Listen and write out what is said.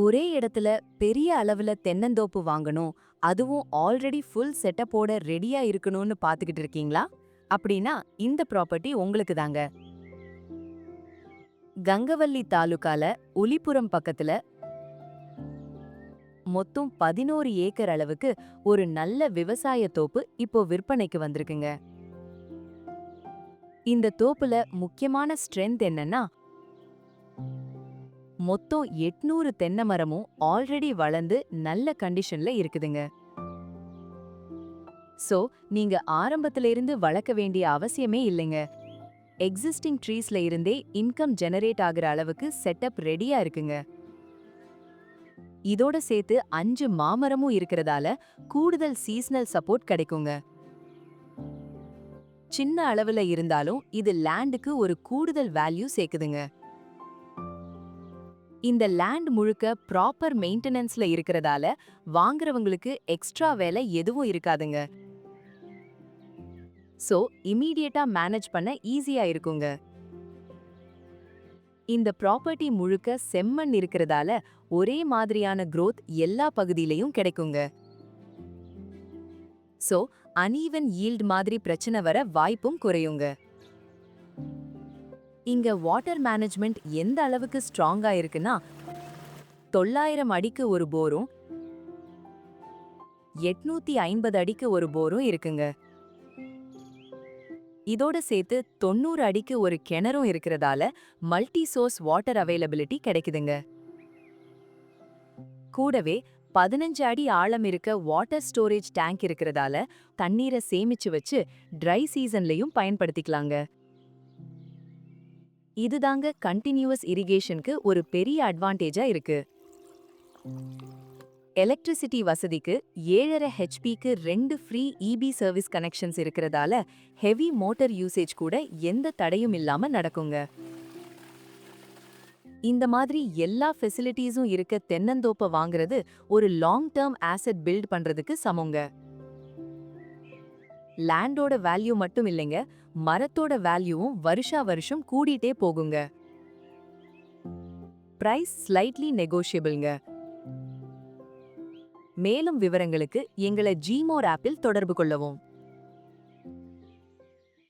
ஒரே இடத்துல பெரிய அளவுல தென்னந்தோப்பு வாங்கணும், அதுவும் ஆல்ரெடி ஃபுல் செட்டப்போட ரெடியா இருக்கணும்னு பாத்துக்கிட்டு இருக்கீங்களா? அப்படின்னா இந்த ப்ராப்பர்ட்டி உங்களுக்கு தாங்க. கங்கவல்லி தாலுகால உலிபுரம் பக்கத்துல மொத்தம் 11 ஏக்கர் அளவுக்கு ஒரு நல்ல விவசாய தோப்பு இப்போ விற்பனைக்கு வந்திருக்குங்க. இந்த தோப்புல முக்கியமான ஸ்ட்ரென்த் என்னன்னா, மொத்தம் 800 தென்னை மரமும் ஆல்ரெடி வளர்ந்து நல்ல கண்டிஷன்ல இருக்குதுங்க. சோ நீங்க ஆரம்பத்துல இருந்து வளர்க்க வேண்டிய அவசியமே இல்லைங்க. எக்ஸிஸ்டிங் ட்ரீஸ்ல இருந்தே இன்கம் ஜெனரேட் ஆகுற அளவுக்கு செட்டப் ரெடியா இருக்குங்க. இதோட சேர்த்து 5 மாமரமும் இருக்கிறதால கூடுதல் சீசனல் சப்போர்ட் கிடைக்குங்க. சின்ன அளவுல இருந்தாலும் இது லேண்டுக்கு ஒரு கூடுதல் வேல்யூ சேர்க்குதுங்க. இந்த லேண்ட் முழுக்க ப்ராப்பர் மெயின்டெனன்ஸ்ல இருக்கிறதால வாங்குறவங்களுக்கு எக்ஸ்ட்ரா வேலை எதுவும் இருக்காதுங்க. சோ இமீடியட்டா மேனேஜ் பண்ண ஈஸியா இருக்குங்க. இந்த ப்ராப்பர்ட்டி முழுக்க செம்மண் இருக்கிறதால ஒரே மாதிரியான growth எல்லா பகுதியிலையும் கிடைக்குங்க. சோ அன்ஈவன் ஈல்ட் மாதிரி பிரச்சனை வர வாய்ப்பும் குறையுங்க. இங்க வாட்டர் மேனேஜ்மெண்ட் எந்த அளவுக்கு ஸ்ட்ராங்கா இருக்குன்னா, 900 அடிக்கு ஒரு போரும் 850 அடிக்கு ஒரு போரும் இருக்குங்க. இதோட சேர்த்து 90 அடிக்கு ஒரு கிணறும் இருக்கிறதால மல்டி சோர்ஸ் வாட்டர் அவைலபிலிட்டி கிடைக்குதுங்க. கூடவே 15 அடி ஆழம் இருக்க வாட்டர் ஸ்டோரேஜ் டேங்க் இருக்கிறதால தண்ணீரை சேமிச்சு வச்சு ட்ரை சீசன்லயும் பயன்படுத்திக்கலாங்க. இதுதாங்க கண்டினியூவஸ் இரிகேஷனுக்கு ஒரு பெரிய அட்வான்டேஜா இருக்கு. எலக்ட்ரிசிட்டி வசதிக்கு 7.5 ஹெச்பிக்கு 2 ஃப்ரீ இபி சர்வீஸ் கனெக்ஷன்ஸ் இருக்கிறதால ஹெவி மோட்டார் யூசேஜ் கூட எந்த தடையும் இல்லாம நடக்குங்க. இந்த மாதிரி எல்லா ஃபெசிலிட்டிஸும் இருக்க தென்னந்தோப்பை வாங்குறது ஒரு லாங் டேர்ம் ஆசெட் பில்ட் பண்றதுக்கு சமங்க. லேண்டோட வேல்யூ மட்டும் இல்லைங்க, மரத்தோட வேல்யூவும் வருஷா வருஷம் கூடிட்டே போகுங்க. பிரைஸ் ஸ்லைட்லி நெகோஷியபிள்ங்க. மேலும் விவரங்களுக்கு எங்களை ஜிமோர் ஆப்பில் தொடர்பு கொள்ளவும்.